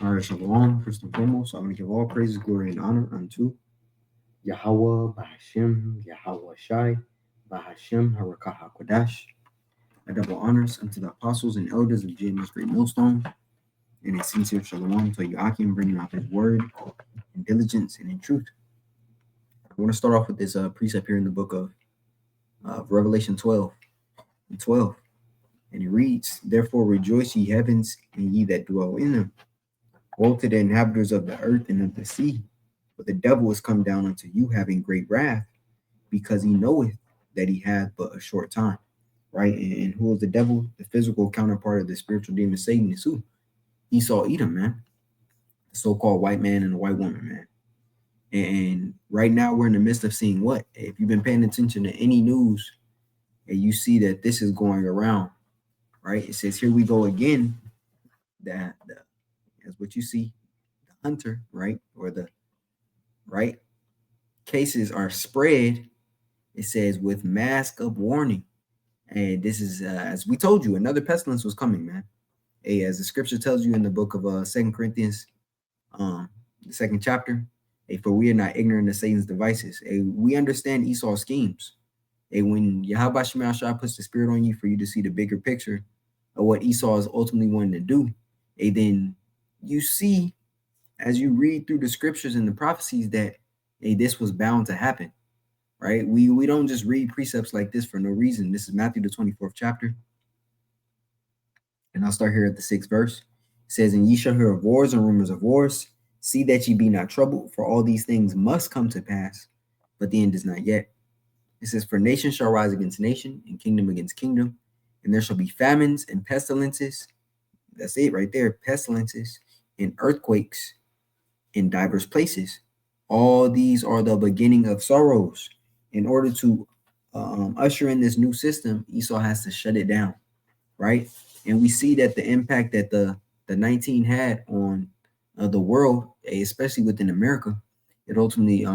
All right, Shalom. First and foremost, I want to give all praises, glory, and honor unto Yahweh, Bahashem, Yahweh Shai, Bahashem, Harakah HaKodash. I double honors unto the apostles and elders of JMS Great Millstone, and a sincere shalom to Yakim, bringing out his word in diligence and in truth. I want to start off with this precept here in the book of Revelation 12 and 12. And it reads, "Therefore rejoice, ye heavens, and ye that dwell in them. Woe to the inhabitants of the earth and of the sea, for the devil is come down unto you, having great wrath, because he knoweth that he hath but a short time." Right? And who is the devil? The physical counterpart of the spiritual demon Satan is who? Esau Edom, man. The so-called white man and the white woman, man. And right now we're in the midst of seeing what? If you've been paying attention to any news, and you see that this is going around, right? It says, here we go again. That's what you see, the hunter, right? Or the right cases are spread. It says with mask of warning. And this is, as we told you, another pestilence was coming, man. Hey, as the scripture tells you in the book of 2 Corinthians, the second chapter, hey, for we are not ignorant of Satan's devices. Hey, we understand Esau's schemes. Hey, when Yahweh Shema Shai puts the spirit on you for you to see the bigger picture of what Esau is ultimately wanting to do, hey, then you see, as you read through the scriptures and the prophecies, that hey, this was bound to happen. Right? We don't just read precepts like this for no reason. This is Matthew the 24th chapter. And I'll start here at the 6th verse. It says, "And ye shall hear of wars and rumors of wars. See that ye be not troubled, for all these things must come to pass, but the end is not yet." It says, "For nation shall rise against nation, and kingdom against kingdom, and there shall be famines and pestilences." That's it right there, pestilences and earthquakes in diverse places. All these are the beginning of sorrows. In order to usher in this new system, Esau has to shut it down, right? And we see that the impact that the 19 had on the world, especially within America, it ultimately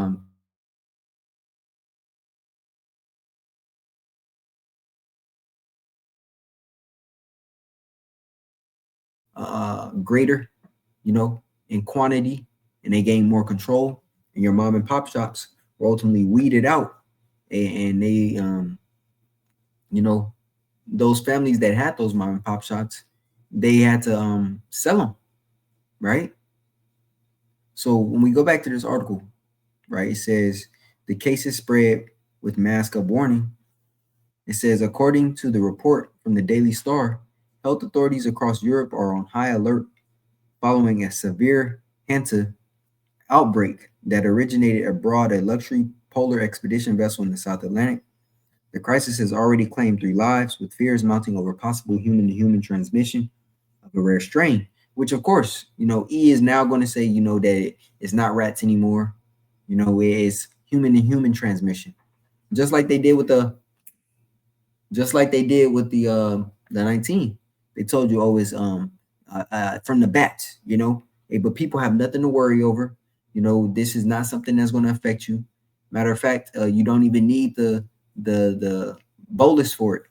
greater, in quantity, and they gain more control. And your mom and pop shops were ultimately weeded out, and they, those families that had those mom and pop shops, they had to sell them, right? So when we go back to this article, right, it says the cases spread with mask of warning. It says, according to the report from the Daily Star, health authorities across Europe are on high alert following a severe HantaV outbreak that originated aboard a luxury polar expedition vessel in the South Atlantic. The crisis has already claimed 3 lives, with fears mounting over possible human-to-human transmission of a rare strain, which, of course, E is now going to say, that it's not rats anymore. It is human-to-human transmission, just like they did with the 19. They told you always from the bats, but people have nothing to worry over. This is not something that's going to affect you. Matter of fact, you don't even need the bolus for it.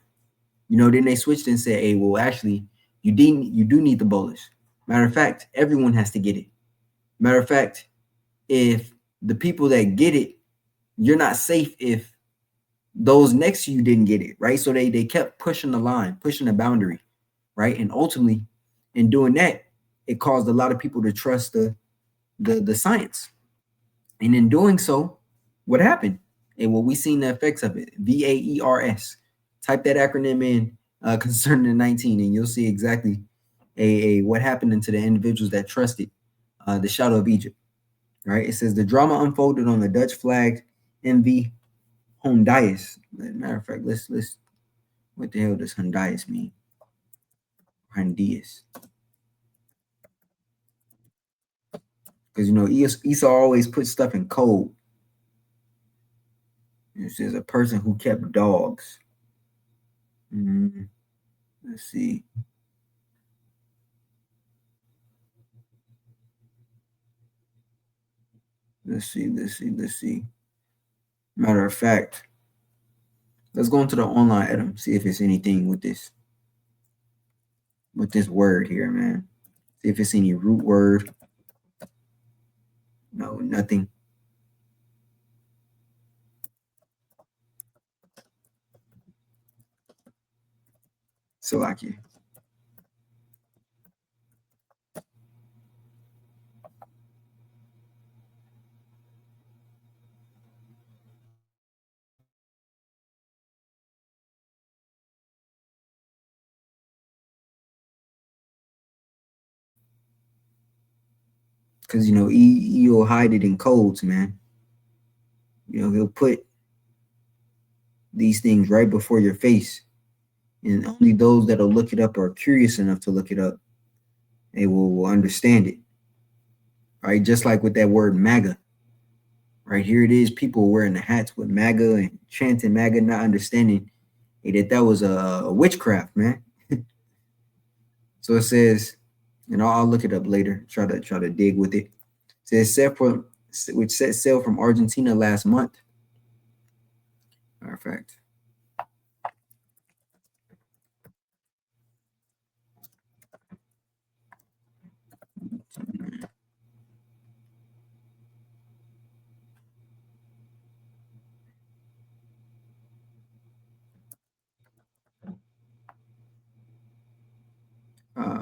Then they switched and said, hey, well, actually, you do need the bolus. Matter of fact, everyone has to get it. Matter of fact, if the people that get it, you're not safe if those next to you didn't get it, right? So they kept pushing the line, pushing the boundary, right? And ultimately, in doing that, it caused a lot of people to trust the science. And in doing so, what happened? And well, we seen the effects of it. VAERS. Type that acronym in concerning the 19, and you'll see exactly what happened to the individuals that trusted the shadow of Egypt. Right? It says the drama unfolded on the Dutch flagged MV Hondias. Matter of fact, let's what the hell does Hondias mean? Hondias. Because Esau always puts stuff in code. It says a person who kept dogs. Let's see. Let's see. Matter of fact, let's go into the online item, see if it's anything with this word here, man. See if it's any root word. No, nothing. Salakia. Because he'll hide it in codes, man. He'll put these things right before your face, and only those that'll look it up or are curious enough to look it up, they will understand it. Right, just like with that word MAGA. Right, here it is, people wearing the hats with MAGA and chanting MAGA, not understanding that was a witchcraft, man. So it says, and I'll look it up later. Try to dig with it. It says which set sail from Argentina last month. Matter of fact,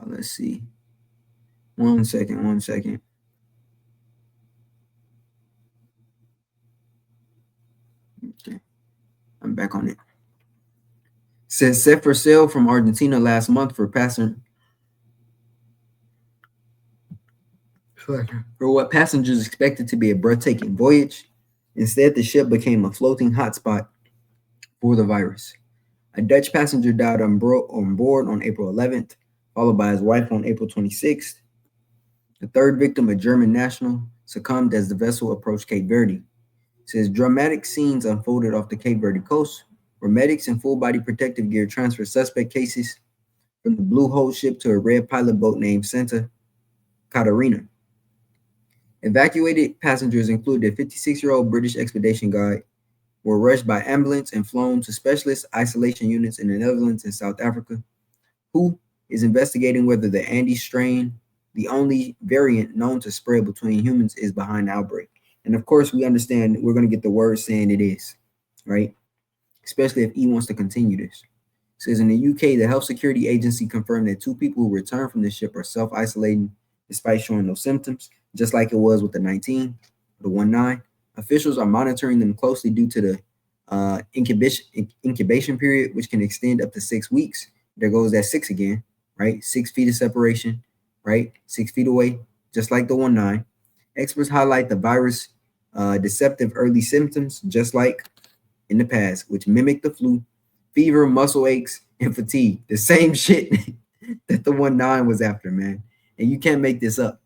let's see. One second. Okay, I'm back on it. Says set for sail from Argentina last month for what passengers expected to be a breathtaking voyage. Instead, the ship became a floating hotspot for the virus. A Dutch passenger died on board on April 11th, followed by his wife on April 26th. The third victim, a German national, succumbed as the vessel approached Cape Verde. It says dramatic scenes unfolded off the Cape Verde coast, where medics in full-body protective gear transferred suspect cases from the Blue Hole ship to a red pilot boat named Santa Catarina. Evacuated passengers included a 56-year-old British expedition guide, were rushed by ambulance and flown to specialist isolation units in the Netherlands and South Africa, who is investigating whether the Andes strain, the only variant known to spread between humans, is behind the outbreak. And of course, we understand we're going to get the word saying it is, right? Especially if E wants to continue this. It says in the UK, the Health Security Agency confirmed that 2 people who returned from the ship are self-isolating despite showing no symptoms, just like it was with the 19, the 19. Officials are monitoring them closely due to the incubation period, which can extend up to 6 weeks. There goes that 6 again, right? 6 feet of separation, right? 6 feet away, just like the 19. Experts highlight the virus deceptive early symptoms, just like in the past, which mimic the flu, fever, muscle aches, and fatigue. The same shit that the 19 was after, man. And you can't make this up.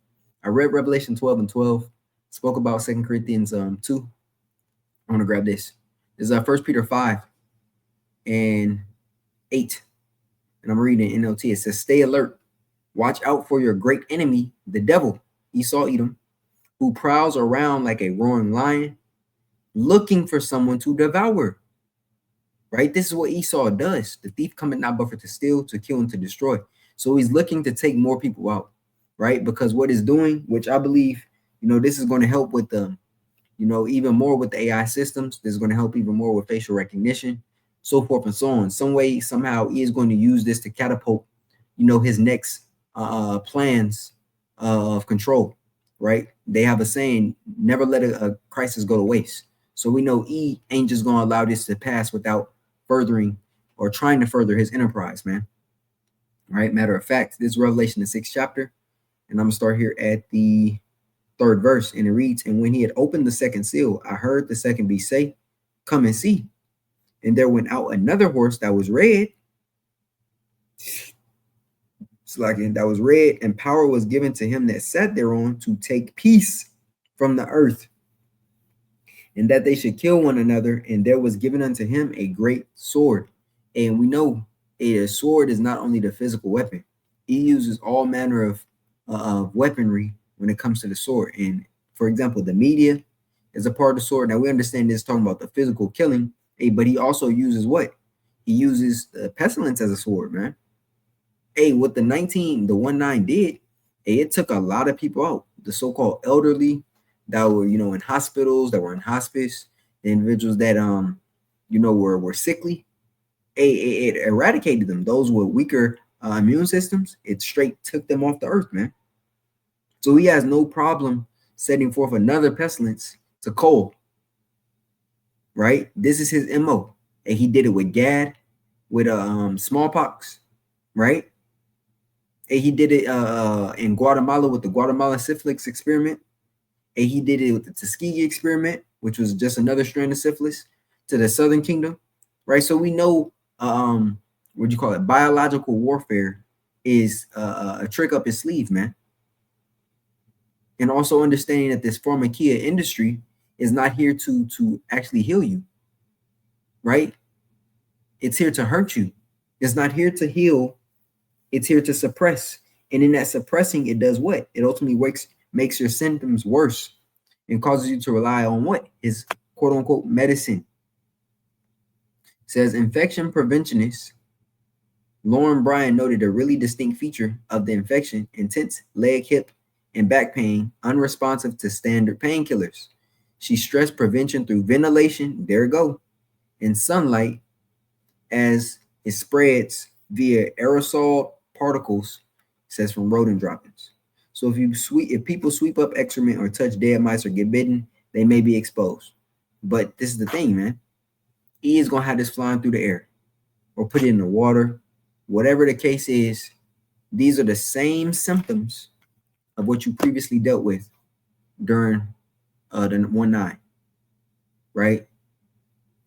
I read Revelation 12 and 12, spoke about 2 Corinthians 2. I want to grab this. This is 1 Peter 5 and 8. And I'm reading NLT. It says, stay alert. Watch out for your great enemy, the devil, Esau Edom, who prowls around like a roaring lion, looking for someone to devour. Right? This is what Esau does. The thief cometh not but for to steal, to kill, and to destroy. So he's looking to take more people out, right? Because what he's doing, which I believe, this is going to help with the, even more with the AI systems. This is going to help even more with facial recognition, so forth and so on. Some way, somehow, he is going to use this to catapult, his next plans of control, right? They have a saying, never let a crisis go to waste. So we know E ain't just going to allow this to pass without furthering or trying to further his enterprise, man. Right? Matter of fact, this is Revelation, the 6th chapter, and I'm going to start here at the 3rd verse, and it reads, and when he had opened the 2nd seal, I heard the 2nd beast say, come and see. And there went out another horse that was red. It's like that was red, and power was given to him that sat thereon to take peace from the earth, and that they should kill one another. And there was given unto him a great sword. And we know a sword is not only the physical weapon, he uses all manner of weaponry when it comes to the sword. And for example, the media is a part of the sword. Now we understand this talking about the physical killing, but he also uses what? He uses pestilence as a sword, man. What the 19 did, It took a lot of people out. The so-called elderly that were, in hospitals, that were in hospice, the individuals that were sickly. It eradicated them. Those with weaker immune systems, it straight took them off the earth, man. So he has no problem setting forth another pestilence to coal, right? This is his MO. And he did it with Gad, with smallpox, right? And he did it in Guatemala with the Guatemala syphilis experiment. And he did it with the Tuskegee experiment, which was just another strand of syphilis to the Southern Kingdom, right? So we know, what do you call it? Biological warfare is a trick up his sleeve, man. And also understanding that this pharmacia industry is not here to actually heal you, right? It's here to hurt you. It's not here to heal. It's here to suppress. And in that suppressing, it does what? It ultimately makes your symptoms worse and causes you to rely on what? His quote unquote medicine. It says infection preventionist Lauren Bryan noted a really distinct feature of the infection: intense leg, hip, and back pain, unresponsive to standard painkillers. She stressed prevention through ventilation, there we go, and sunlight as it spreads via aerosol particles, says from rodent droppings. So if people sweep up excrement or touch dead mice or get bitten, they may be exposed. But this is the thing, man. E is gonna have this flying through the air or put it in the water. Whatever the case is, these are the same symptoms of what you previously dealt with during the 1-9, right?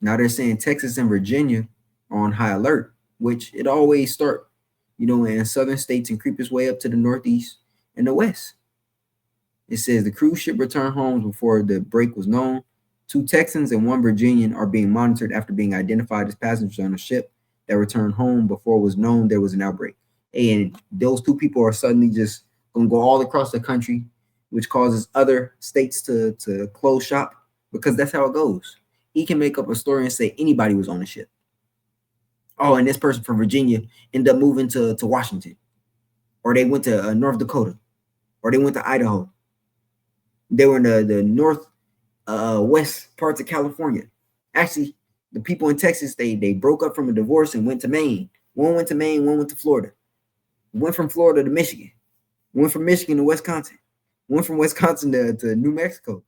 Now they're saying Texas and Virginia are on high alert, which it always start, in southern states and creep its way up to the northeast and the west. It says the cruise ship returned home before the break was known. 2 Texans and 1 Virginian are being monitored after being identified as passengers on a ship that returned home before it was known there was an outbreak. And those 2 people are suddenly just going to go all across the country, which causes other states to close shop, because that's how it goes. He can make up a story and say anybody was on the ship. Oh, and this person from Virginia ended up moving to Washington, or they went to North Dakota, or they went to Idaho. They were in the north west parts of California. Actually, the people in Texas, they broke up from a divorce and went to Maine. One went to Maine, one went to Florida. Went from Florida to Michigan. Went from Michigan to Wisconsin. Went from Wisconsin to New Mexico.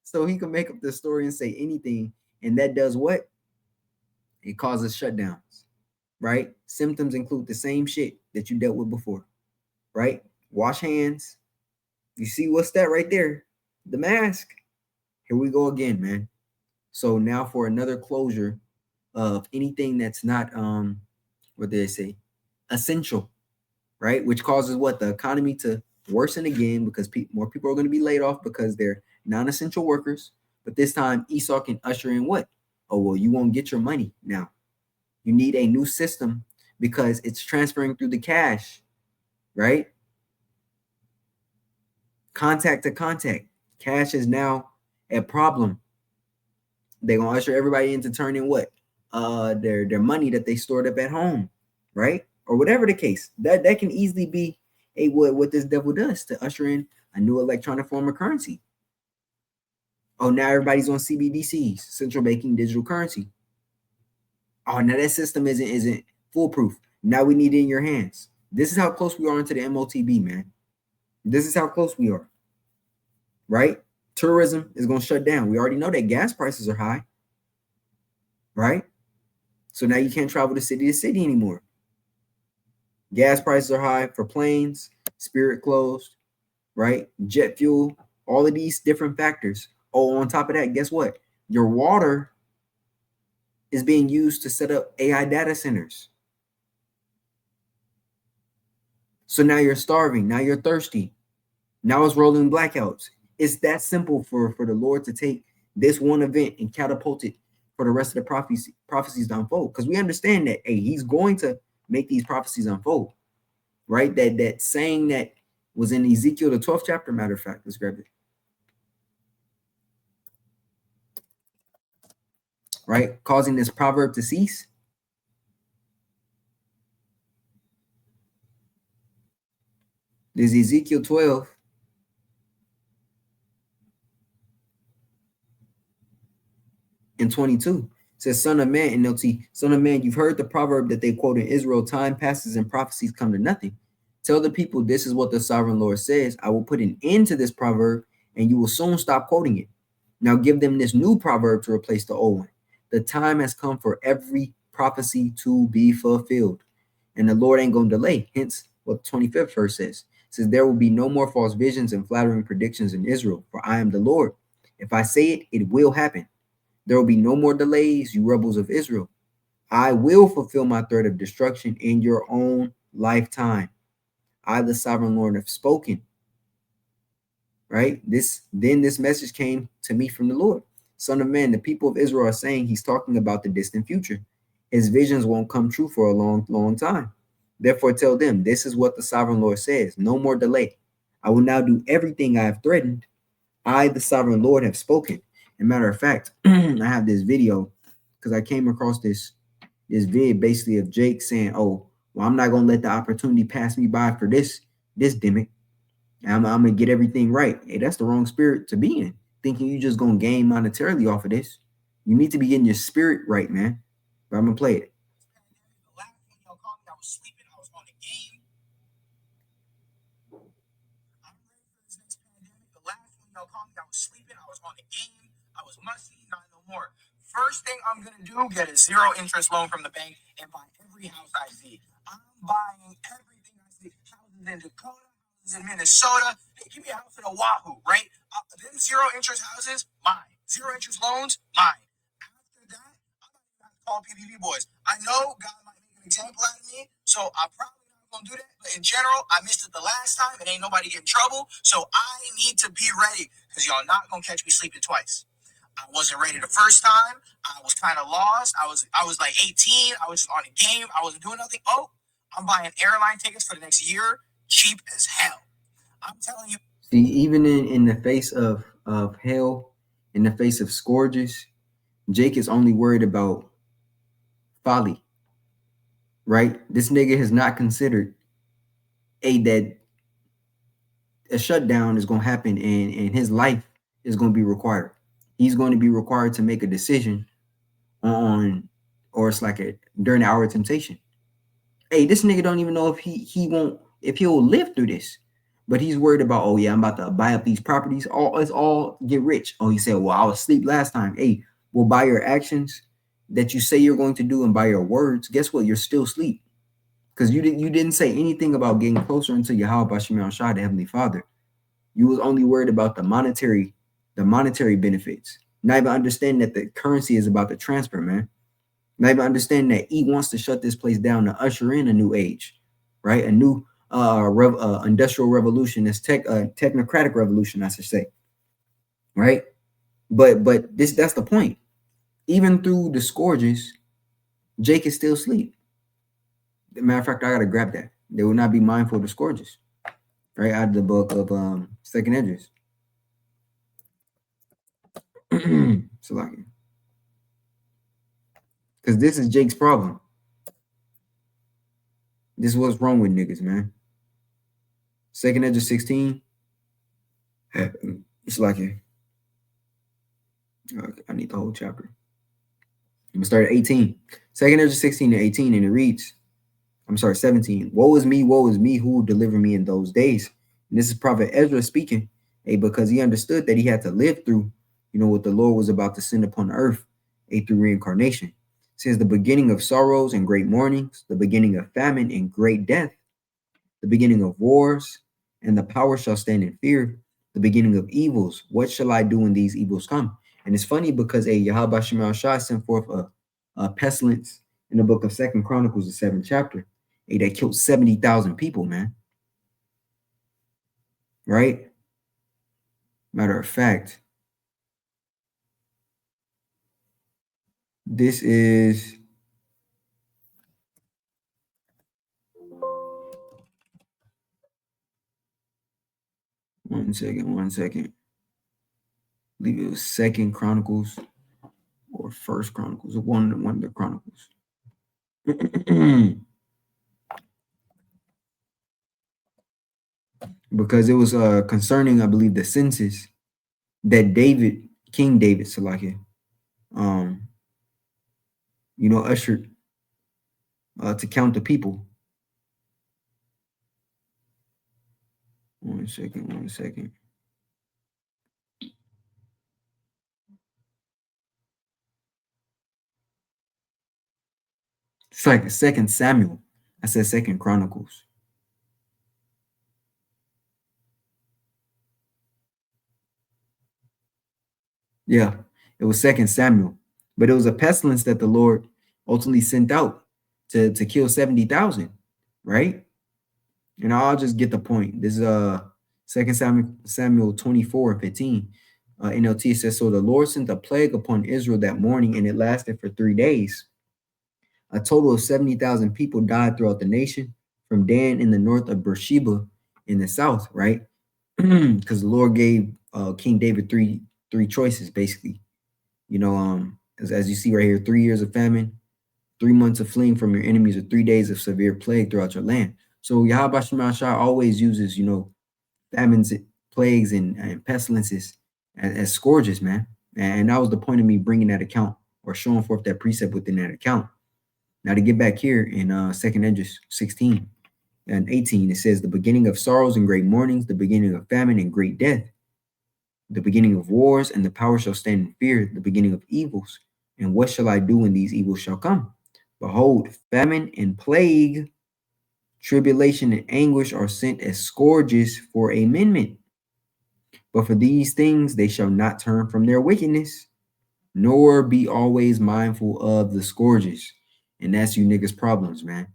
So he can make up the story and say anything, and that does what? It causes shutdowns, right? Symptoms include the same shit that you dealt with before, right? Wash hands. You see what's that right there? The mask. Here we go again, man. So now for another closure of anything that's not what did they say? Essential, right? Which causes what? The economy to worsen again, because more people are going to be laid off because they're non-essential workers. But this time Esau can usher in what? Oh, well, you won't get your money now. You need a new system because it's transferring through the cash, right? Contact to contact. Cash is now a problem. They're gonna usher everybody into turning what? Their money that they stored up at home, right? Or whatever the case. That can easily be what this devil does to usher in a new electronic form of currency. Oh, now everybody's on CBDCs, central banking digital currency. Oh, now that system isn't foolproof. Now we need it in your hands. This is how close we are into the MOTB, man. This is how close we are, right? Tourism is going to shut down. We already know that gas prices are high, right? So now you can't travel to city anymore. Gas prices are high for planes, Spirit closed, right? Jet fuel, all of these different factors. Oh, on top of that, guess what? Your water is being used to set up AI data centers. So now you're starving. Now you're thirsty. Now it's rolling blackouts. It's that simple for the Lord to take this one event and catapult it for the rest of the prophecies to unfold. Because we understand that, hey, he's going to make these prophecies unfold, right? That saying that was in Ezekiel, the 12th chapter, matter of fact. Let's grab it. Right? Causing this proverb to cease. This is Ezekiel 12 and 22. It says, Son of man, NLT, Son of man, you've heard the proverb that they quote in Israel, time passes and prophecies come to nothing. Tell the people, this is what the sovereign Lord says. I will put an end to this proverb, and you will soon stop quoting it. Now give them this new proverb to replace the old one. The time has come for every prophecy to be fulfilled. And the Lord ain't going to delay. Hence what the 25th verse says. It says, there will be no more false visions and flattering predictions in Israel, for I am the Lord. If I say it, it will happen. There will be no more delays, you rebels of Israel. I will fulfill my threat of destruction in your own lifetime. I, the sovereign Lord, have spoken. Right? This message came to me from the Lord. Son of man, the people of Israel are saying he's talking about the distant future. His visions won't come true for a long, long time. Therefore, tell them, this is what the sovereign Lord says. No more delay. I will now do everything I have threatened. I, the sovereign Lord, have spoken. As a matter of fact, I have this video because I came across this vid basically of Jake saying, "Oh, well, I'm not gonna let the opportunity pass me by for this gimmick. I'm gonna get everything right." Hey, that's the wrong spirit to be in. Thinking you just gonna gain monetarily off of this. You need to be getting your spirit right, man. But I'm gonna play it. First thing I'm gonna do, get a zero interest loan from the bank and buy every house I see. I'm buying everything I see. Houses in Dakota, houses in Minnesota. Hey, give me a house in Oahu, right? Them zero interest houses, mine. Zero interest loans, mine. After that, I'm not even gonna call PPP boys. I know God might make an example out of me, so I'm probably not gonna do that. But in general, I missed it the last time. It ain't nobody get in trouble, so I need to be ready because y'all not gonna catch me sleeping twice. I wasn't ready the first time. I was kind of lost. I was like 18. I was just on a game. I wasn't doing nothing. Oh, I'm buying airline tickets for the next year, cheap as hell. I'm telling you. See, even in the face of hell, in the face of scourges, Jake is only worried about folly. Right? This nigga has not considered that a shutdown is gonna happen and his life is gonna be required. He's going to be required to make a decision on, or it's like a during the hour of temptation. Hey, this nigga don't even know if if he'll live through this. But he's worried about, oh yeah, I'm about to buy up these properties. It's all get rich. Oh, he said, well, I was asleep last time. Hey, well, by your actions that you say you're going to do and by your words, guess what? You're still asleep. Because you didn't say anything about getting closer into Yahweh Bashim Shai, the Heavenly Father. You was only worried about the monetary benefits. Not even understanding that the currency is about to transfer, man. Not even understanding that he wants to shut this place down to usher in a new age, right? A new industrial revolution, this technocratic revolution, I should say, right? But that's the point. Even through the scourges, Jake is still asleep. Matter of fact, I gotta grab that. They will not be mindful of the scourges, right? Out of the book of Second Edges. So like, because this is Jake's problem. This is what's wrong with niggas, man. Second Edges 16. It's like I need the whole chapter. I'm gonna start at 18. Second Edges 16 to 18, and it reads, 17. Woe is me, who will deliver me in those days. And this is Prophet Ezra speaking, because he understood that he had to live through, what the Lord was about to send upon the earth, through reincarnation. It says the beginning of sorrows and great mournings, the beginning of famine and great death, the beginning of wars, and the power shall stand in fear, the beginning of evils. What shall I do when these evils come? And it's funny because Yahweh Shemal Shai sent forth a pestilence in the book of Second Chronicles, the 7th chapter, that killed 70,000 people, man. Right? Matter of fact, this is one second. I believe it was Second Chronicles or First Chronicles, one of the Chronicles. because it was concerning, I believe, the census that King David, Salakia, um, ushered to count the people. One second, one second. It's like Second Samuel. I said Second Chronicles. Yeah, it was Second Samuel, but it was a pestilence that the Lord ultimately sent out to kill 70,000, right? And I'll just get the point. This is Second Samuel 24:15. NLT says, so the Lord sent a plague upon Israel that morning, and it lasted for 3 days. A total of 70,000 people died throughout the nation, from Dan in the north of Beersheba in the south, right? Because the Lord gave King David three choices, basically. As you see right here, 3 years of famine, 3 months of fleeing from your enemies, or 3 days of severe plague throughout your land. So Yahweh Shema Shah always uses, famines, plagues, and pestilences as scourges, man. And that was the point of me bringing that account or showing forth that precept within that account. Now to get back here in 2nd Esdras 16 and 18, it says, the beginning of sorrows and great mournings, the beginning of famine and great death, the beginning of wars, and the power shall stand in fear, the beginning of evils. And what shall I do when these evils shall come? Behold, famine and plague, tribulation and anguish are sent as scourges for amendment. But for these things they shall not turn from their wickedness, nor be always mindful of the scourges. And that's you niggas' problems, man.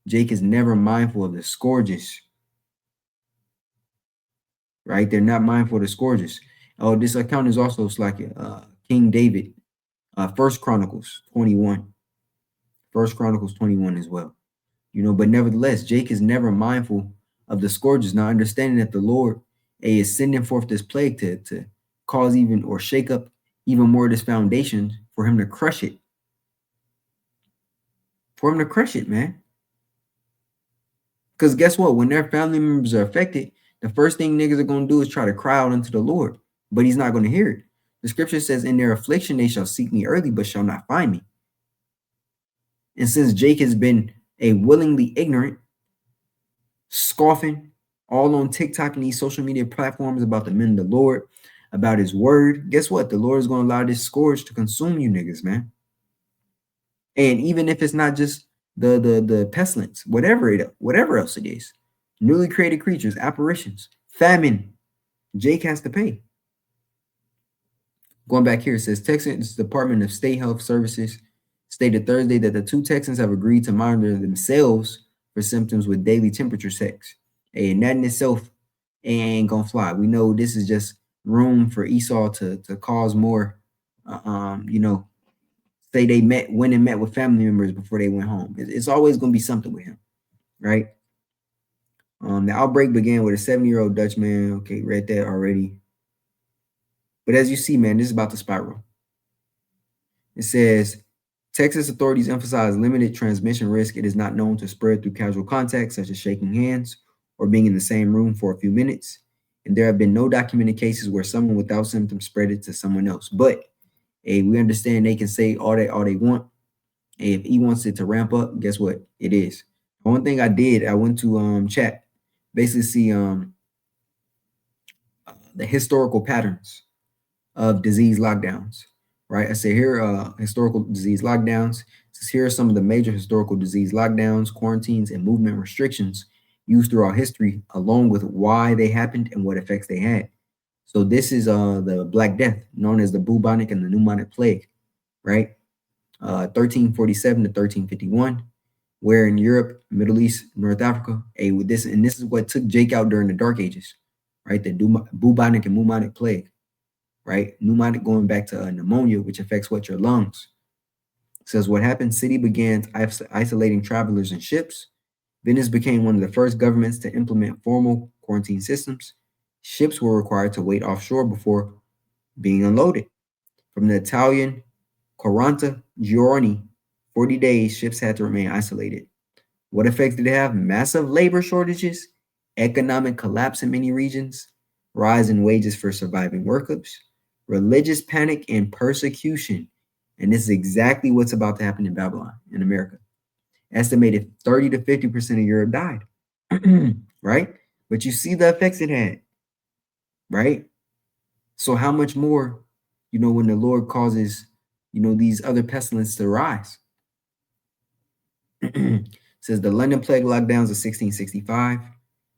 Jake is never mindful of the scourges, right? They're not mindful of the scourges. Oh, this account is also like King David, First Chronicles 21. First Chronicles 21 as well. But nevertheless, Jake is never mindful of the scourges, not understanding that the Lord is sending forth this plague to cause even or shake up even more of this foundation for him to crush it. For him to crush it, man. Because guess what? When their family members are affected, the first thing niggas are going to do is try to cry out unto the Lord, but he's not going to hear it. The scripture says, in their affliction, they shall seek me early, but shall not find me. And since Jake has been a willingly ignorant, scoffing, all on TikTok and these social media platforms about the men of the Lord, about his word, guess what? The Lord is going to allow this scourge to consume you niggas, man. And even if it's not just the pestilence, whatever else it is, newly created creatures, apparitions, famine, Jake has to pay. Going back here, it says Texas Department of State Health Services stated Thursday that the two Texans have agreed to monitor themselves for symptoms with daily temperature checks. And that in itself ain't gonna fly. We know this is just room for Esau to cause more, say they went and met with family members before they went home. It's always gonna be something with him, right? The outbreak began with a 70-year-old Dutch man. Okay, read that already. But as you see, man, this is about to spiral. It says, Texas authorities emphasize limited transmission risk. It is not known to spread through casual contact, such as shaking hands or being in the same room for a few minutes. And there have been no documented cases where someone without symptoms spread it to someone else. But we understand they can say all they want. If he wants it to ramp up, guess what? It is. One thing I did, I went to chat, basically see the historical patterns of disease lockdowns, right? I say here, historical disease lockdowns. Says here are some of the major historical disease lockdowns, quarantines, and movement restrictions used throughout history, along with why they happened and what effects they had. So this is the Black Death, known as the bubonic and the pneumonic plague, right? 1347 to 1351, where in Europe, Middle East, North Africa, this is what took Jake out during the Dark Ages, right? The bubonic and pneumonic plague, right? Pneumonic going back to pneumonia, which affects what your lungs. It says what happened. City began isolating travelers in ships. Venice became one of the first governments to implement formal quarantine systems. Ships were required to wait offshore before being unloaded. From the Italian Quaranta Giorni, 40 days, ships had to remain isolated. What effects did it have? Massive labor shortages economic collapse in many regions, rise in wages for surviving workers, religious panic and persecution. And this is exactly what's about to happen in Babylon, in America. Estimated 30 to 50% of Europe died, right? But you see the effects it had, right? So how much more, when the Lord causes, these other pestilences to rise? Says the London plague lockdowns of 1665.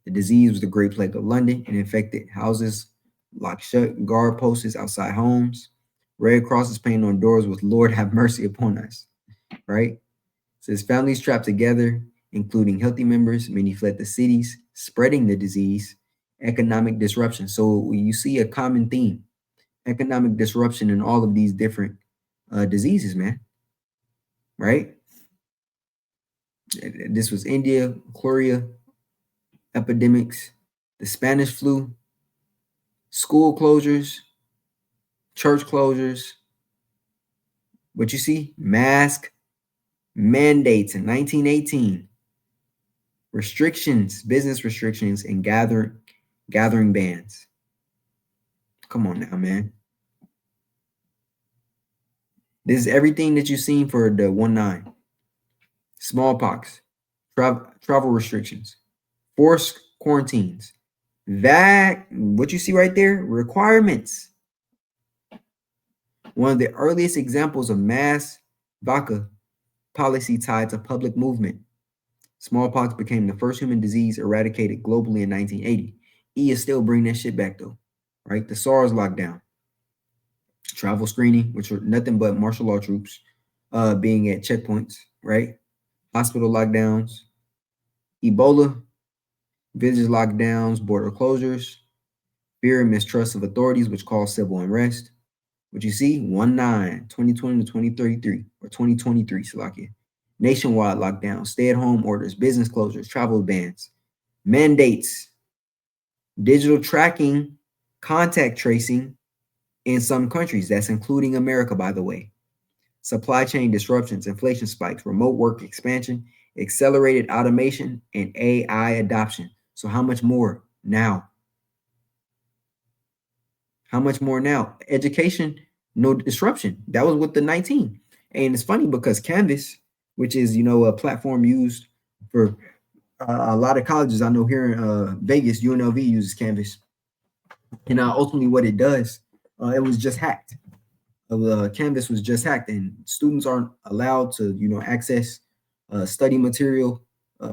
The disease was the Great Plague of London and infected houses, locked shut, guard posts outside homes, red crosses painted on doors with "Lord have mercy upon us." Right? Says families trapped together, including healthy members. Many fled the cities, spreading the disease. Economic disruption. So you see a common theme: economic disruption in all of these different diseases, man. Right? This was India, cholera epidemics, the Spanish flu, school closures, church closures. What you see? Mask mandates in 1918, restrictions, business restrictions, and gathering bans. Come on now, man. This is everything that you've seen for the 1-9. Smallpox, travel restrictions, forced quarantines. That, what you see right there, requirements. One of the earliest examples of mass vaca policy tied to public movement. Smallpox became the first human disease eradicated globally in 1980. E is still bringing that shit back though, right? The SARS lockdown, travel screening, which were nothing but martial law troops being at checkpoints, right? Hospital lockdowns, Ebola, village lockdowns, border closures, fear and mistrust of authorities, which caused civil unrest. What you see, 1-9, 2020 to 2033, or 2023, Slovakia. Nationwide lockdowns, stay-at-home orders, business closures, travel bans, mandates, digital tracking, contact tracing in some countries. That's including America, by the way. Supply chain disruptions, inflation spikes, remote work expansion, accelerated automation, and AI adoption. So how much more now? How much more now? Education, no disruption. That was with the 19. And it's funny because Canvas, which is, a platform used for a lot of colleges. I know here in Vegas, UNLV uses Canvas. And ultimately what it does, it was just hacked. Canvas was just hacked and students aren't allowed to, access study material.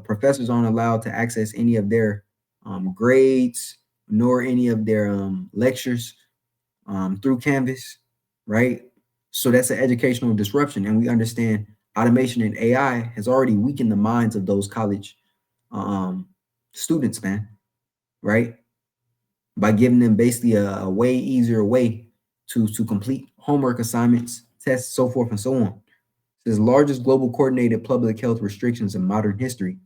Professors aren't allowed to access any of their grades nor any of their lectures through Canvas, right? So that's an educational disruption. And we understand automation and AI has already weakened the minds of those college students, man, right? By giving them basically a way easier way to complete homework assignments, tests, so forth and so on. It says largest global coordinated public health restrictions in modern history.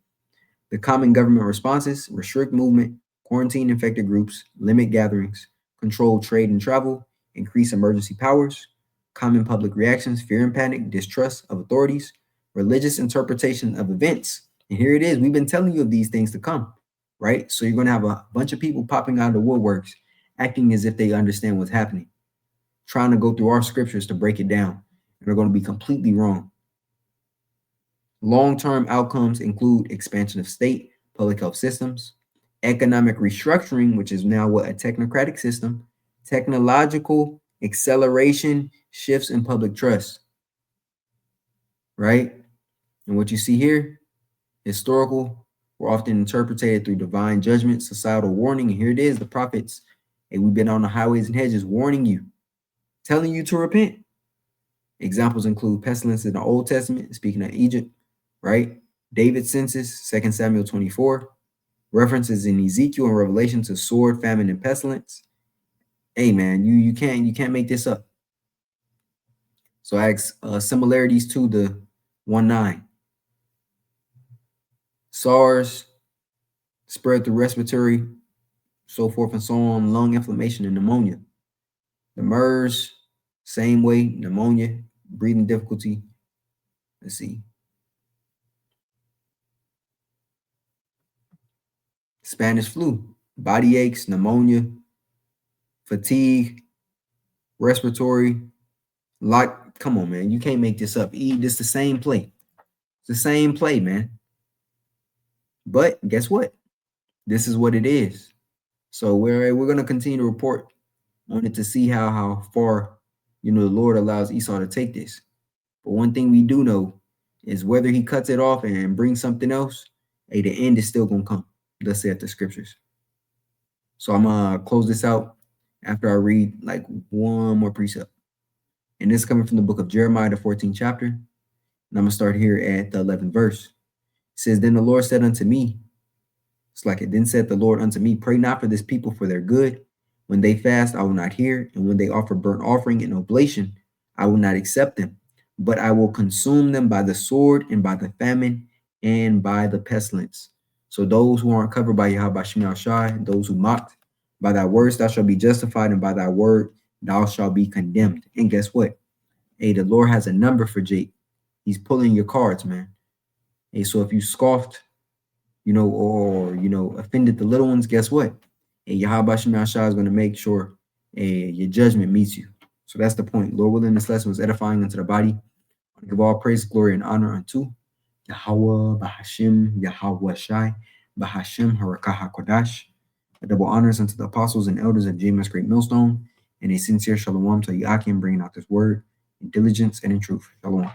The common government responses: restrict movement, quarantine infected groups, limit gatherings, control trade and travel, increase emergency powers. Common public reactions: fear and panic, distrust of authorities, religious interpretation of events. And here it is. We've been telling you of these things to come, right? So you're going to have a bunch of people popping out of the woodworks, acting as if they understand what's happening, trying to go through our scriptures to break it down. And they're going to be completely wrong. Long-term outcomes include expansion of state, public health systems, economic restructuring, which is now what a technocratic system, technological acceleration, shifts in public trust, right? And what you see here, historical, were often interpreted through divine judgment, societal warning. And here it is, the prophets. Hey, we've been on the highways and hedges warning you, telling you to repent. Examples include pestilence in the Old Testament, speaking of Egypt, right? David's census, 2 Samuel 24. References in Ezekiel and Revelation to sword, famine, and pestilence. Hey man, you can't make this up. So I ask similarities to the 1-9. SARS spread through respiratory, so forth and so on, lung inflammation and pneumonia. The MERS, same way, pneumonia, breathing difficulty. Let's see. Spanish flu, body aches, pneumonia, fatigue, respiratory. Like, come on, man. You can't make this up. This the same play. It's the same play, man. But guess what? This is what it is. So we're gonna continue to report on it to see how far the Lord allows Esau to take this. But one thing we do know is whether he cuts it off and brings something else, hey, the end is still gonna come. Thus saith the scriptures. So I'm gonna close this out after I read like one more precept. And this is coming from the book of Jeremiah, the 14th chapter. And I'm gonna start here at the 11th verse. It says, Then the Lord said unto me, it's like it then said the Lord unto me, pray not for this people for their good. When they fast, I will not hear. And when they offer burnt offering and oblation, I will not accept them. But I will consume them by the sword and by the famine and by the pestilence. So those who aren't covered by Yahweh Shem Shai, those who mocked, by thy words thou shalt be justified, and by thy word thou shalt be condemned. And guess what? Hey, the Lord has a number for Jake. He's pulling your cards, man. Hey, so if you scoffed, or offended the little ones, guess what? And Yahweh Shem Shai is going to make sure your judgment meets you. So that's the point. Lord willing, this lesson was edifying unto the body. I give all praise, glory, and honor unto Yahweh, Bahashim, Yahweh Shai, Bahashim, Harakah HaKodash. Double honors unto the apostles and elders of James Great Millstone, and a sincere shalom to Yakim, bringing out this word in diligence and in truth. Shalom.